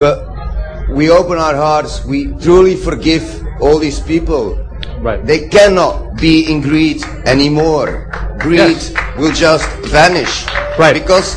but we open our hearts, we truly forgive all these people. Right. They cannot be in greed anymore. Greed will just vanish. Right. Because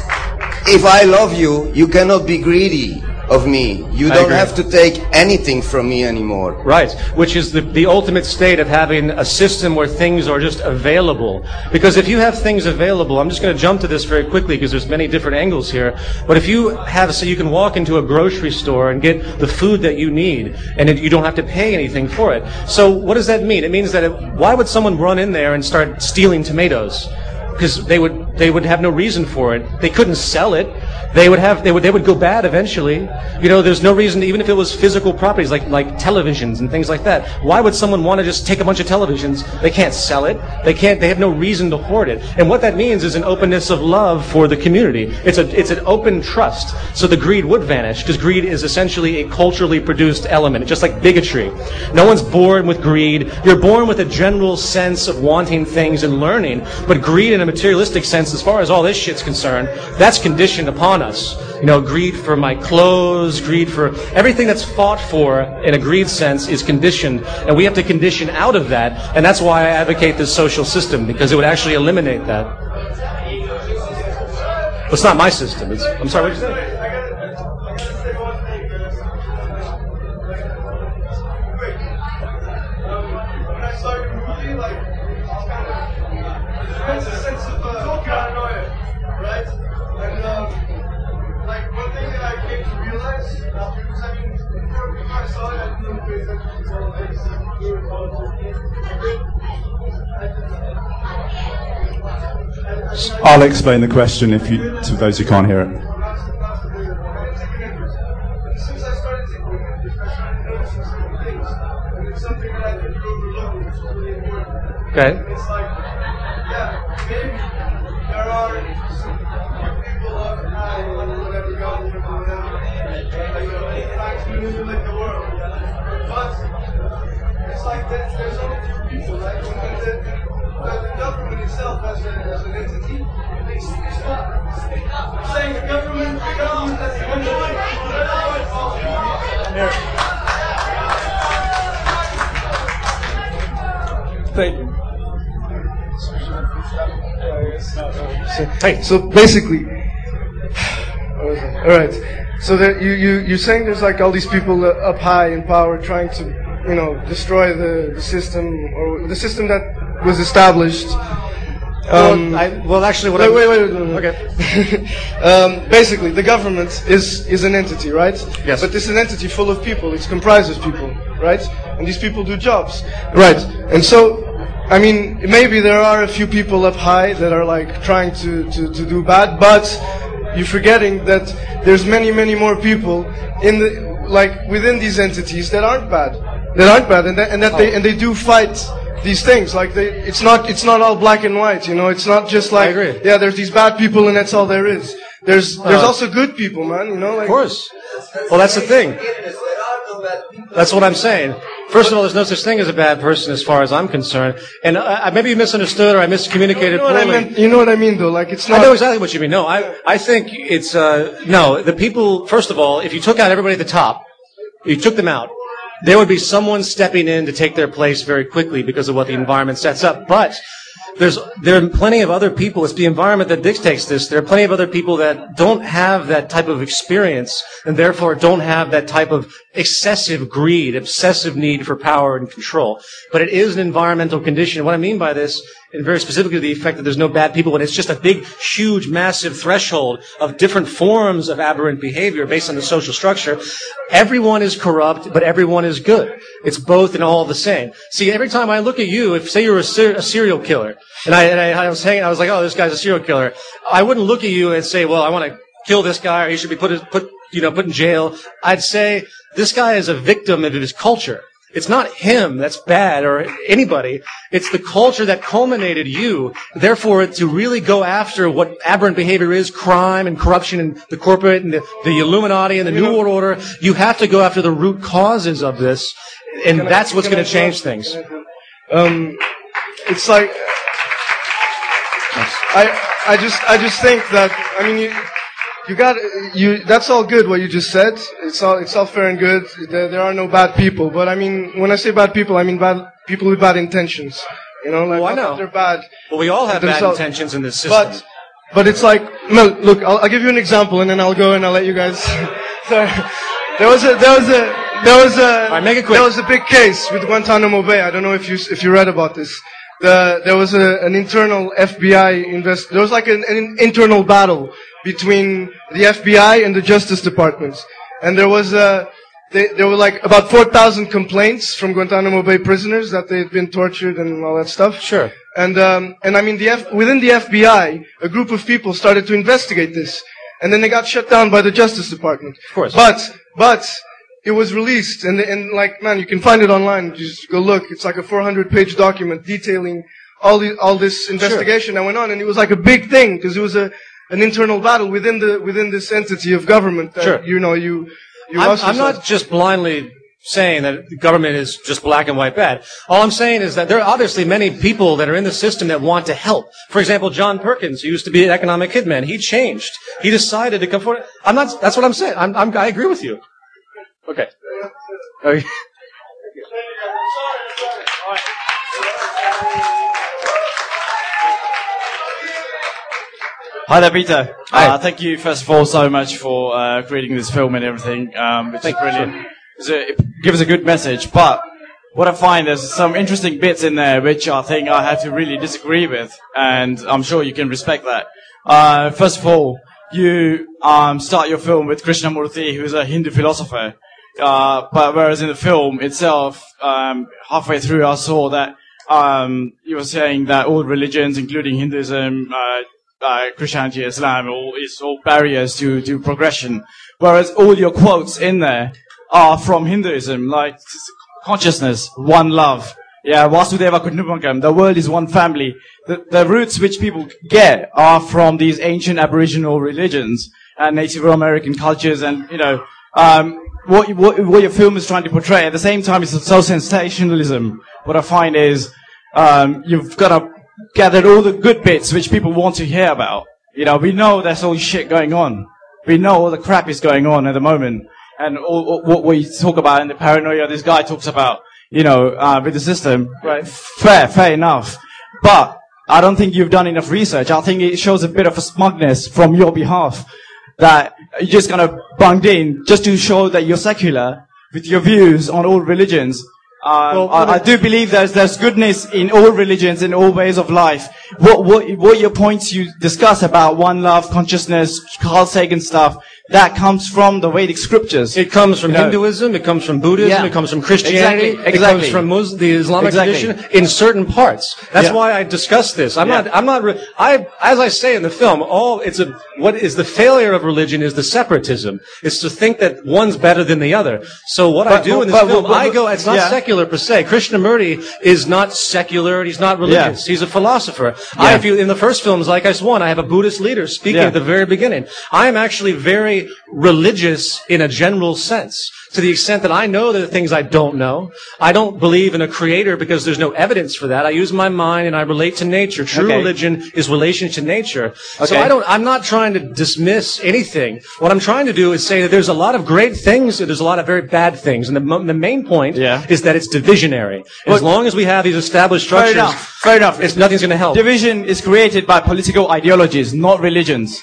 if I love you, you cannot be greedy of me. You don't have to take anything from me anymore. Right, which is the ultimate state of having a system where things are just available. Because if you have things available, I'm just going to jump to this very quickly because there's many different angles here, but if you have, so you can walk into a grocery store and get the food that you need, and you don't have to pay anything for it. So what does that mean? It means that why would someone run in there and start stealing tomatoes? Because they would have no reason for it. They couldn't sell it. They would go bad eventually. You know, there's no reason, even if it was physical properties like televisions and things like that. Why would someone want to just take a bunch of televisions? They can't sell it. They have no reason to hoard it. And what that means is an openness of love for the community. It's an open trust. So the greed would vanish, because greed is essentially a culturally produced element, just like bigotry. No one's born with greed. You're born with a general sense of wanting things and learning, but greed in a materialistic sense, as far as all this shit's concerned, that's conditioned upon us. You know, greed for my clothes, greed for everything that's fought for in a greed sense is conditioned, and we have to condition out of that, and that's why I advocate this social system, because it would actually eliminate that. Well, it's not my system. I'm sorry, what did you say? I'll explain the question to those who can't hear it. Okay. It's like, yeah, maybe there are people of whatever government or whatever, trying to manipulate the world. But it's like there's only two people, right? The government itself as an entity, it's not saying the government as an entity. Thank you. Hey. So basically, all right. So that you're saying there's like all these people up high in power trying to, you know, destroy the system, or the system that was established. Actually, wait. Okay. Basically, the government is an entity, right? Yes. But it's an entity full of people. It comprises people, right? And these people do jobs, right? And so, I mean, maybe there are a few people up high that are like trying to do bad, but you're forgetting that there's many more people in within these entities that aren't bad, and they do fight these things. Like it's not all black and white, you know. It's not just like, I agree. Yeah, there's these bad people and that's all there is. There's also good people, man. You know, like, of course. Well, that's the thing. That's what I'm saying. First of all, there's no such thing as a bad person as far as I'm concerned. And maybe you misunderstood or I miscommunicated poorly. You know what I mean, though? Like, it's not... I know exactly what you mean. No, I think it's... no, the people... First of all, if you took out everybody at the top, you took them out, there would be someone stepping in to take their place very quickly because of what the environment sets up. But there are plenty of other people. It's the environment that dictates this. There are plenty of other people that don't have that type of experience and therefore don't have that type of excessive greed, obsessive need for power and control. But it is an environmental condition. What I mean by this, and very specifically the effect that there's no bad people, and it's just a big, huge, massive threshold of different forms of aberrant behavior based on the social structure. Everyone is corrupt, but everyone is good. It's both and all the same. See, every time I look at you, if say you're a serial killer, and I was like, oh, this guy's a serial killer, I wouldn't look at you and say, well, I want to kill this guy, or he should be put in jail. I'd say this guy is a victim of his culture. It's not him that's bad or anybody. It's the culture that culminated you. Therefore, to really go after what aberrant behavior is, crime and corruption and the corporate and the Illuminati and the New World Order, you have to go after the root causes of this, and that's what's going to change things. It's like I just think that, I mean, That's all good what you just said. It's all fair and good. There are no bad people. But I mean, when I say bad people, I mean bad people with bad intentions. You know, like, well, I know. they're bad. Well, we all have bad intentions in this system. But it's like, no, look, I'll give you an example and then I'll go and I'll let you guys. Sorry. There was a big case with Guantanamo Bay. I don't know if you read about this. There was an internal FBI there was like an internal battle between the FBI and the Justice Department. And there were like about 4,000 complaints from Guantanamo Bay prisoners that they'd been tortured and all that stuff. Sure. And I mean, within the FBI, a group of people started to investigate this. And then they got shut down by the Justice Department. Of course. But it was released, and like, man, you can find it online. Just go look. It's like a 400-page document detailing all this investigation that went on, and it was like a big thing because it was an internal battle within this entity of government. That, sure. You know, you. I'm not just blindly saying that the government is just black and white bad. All I'm saying is that there are obviously many people that are in the system that want to help. For example, John Perkins, who used to be an economic hitman, he changed. He decided to come forward. That's what I'm saying. I agree with you. Okay. Hi there, Peter. Thank you, first of all, so much for creating this film and everything, which is brilliant. It gives a good message, but what I find, there's some interesting bits in there which I think I have to really disagree with, and I'm sure you can respect that. First of all, you start your film with Krishnamurti, who is a Hindu philosopher, but whereas in the film itself, halfway through I saw that you were saying that all religions, including Hinduism, Christianity, Islam, is all barriers to progression. Whereas all your quotes in there are from Hinduism, like consciousness, one love. Yeah, Vasudeva Kutumbakam, the world is one family. The roots which people get are from these ancient Aboriginal religions and Native American cultures, and you know, what your film is trying to portray. At the same time, it's so sensationalism. What I find is you've got to gather all the good bits which people want to hear about. You know, we know there's all shit going on. We know all the crap is going on at the moment. And all what we talk about in the paranoia this guy talks about, you know, with the system. Right. Fair enough. But I don't think you've done enough research. I think it shows a bit of a smugness from your behalf that you're just kind of bunged in just to show that you're secular with your views on all religions. I do believe there's goodness in all religions, in all ways of life. What your points you discuss about one love, consciousness, Carl Sagan stuff, that comes from the Vedic scriptures. It comes from Hinduism, it comes from Buddhism, it comes from Christianity, exactly. It comes from the Islamic tradition in certain parts. That's why I discuss this. As I say in the film, what is the failure of religion is the separatism. It's to think that one's better than the other. So what I do in this film, it's not secular per se. Krishnamurti is not secular, he's not religious. He's a philosopher. In the first films, like I won, I have a Buddhist leader speaking at the very beginning. I am actually very religious in a general sense, to the extent that I know the things I don't know. I don't believe in a creator because there's no evidence for that. I use my mind and I relate to nature. True religion is relation to nature. So I'm not trying to dismiss anything. What I'm trying to do is say that there's a lot of great things and there's a lot of very bad things. And the main point is that it's divisionary. As long as we have these established structures, fair enough. Nothing's going to help. Division is created by political ideologies, not religions.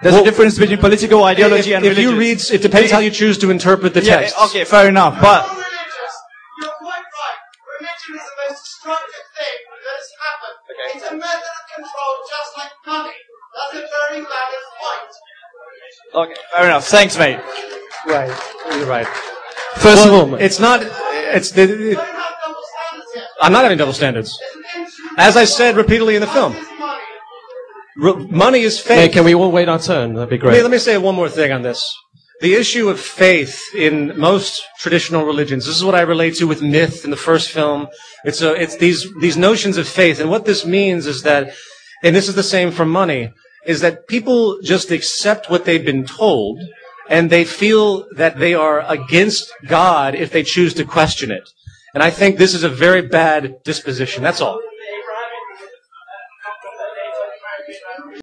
There's a difference between political ideology and religion. If you read, it depends how you choose to interpret the text. Okay, fair enough. But you're quite right. Religion is the most destructive thing that has happened. Okay. It's a method of control, just like money. That's a very valid point. Okay, fair enough. Thanks, mate. Right, you're right. First of all, it's not. It's You don't have double standards yet. I'm not having double standards. It's an instrument. As I said repeatedly in the film. Money is faith. Hey, can we all wait our turn? That'd be great. Let me say one more thing on this. The issue of faith in most traditional religions. This is what I relate to with myth in the first film. It's these notions of faith, and what this means is that, and this is the same for money, is that people just accept what they've been told, and they feel that they are against God if they choose to question it. And I think this is a very bad disposition. That's all.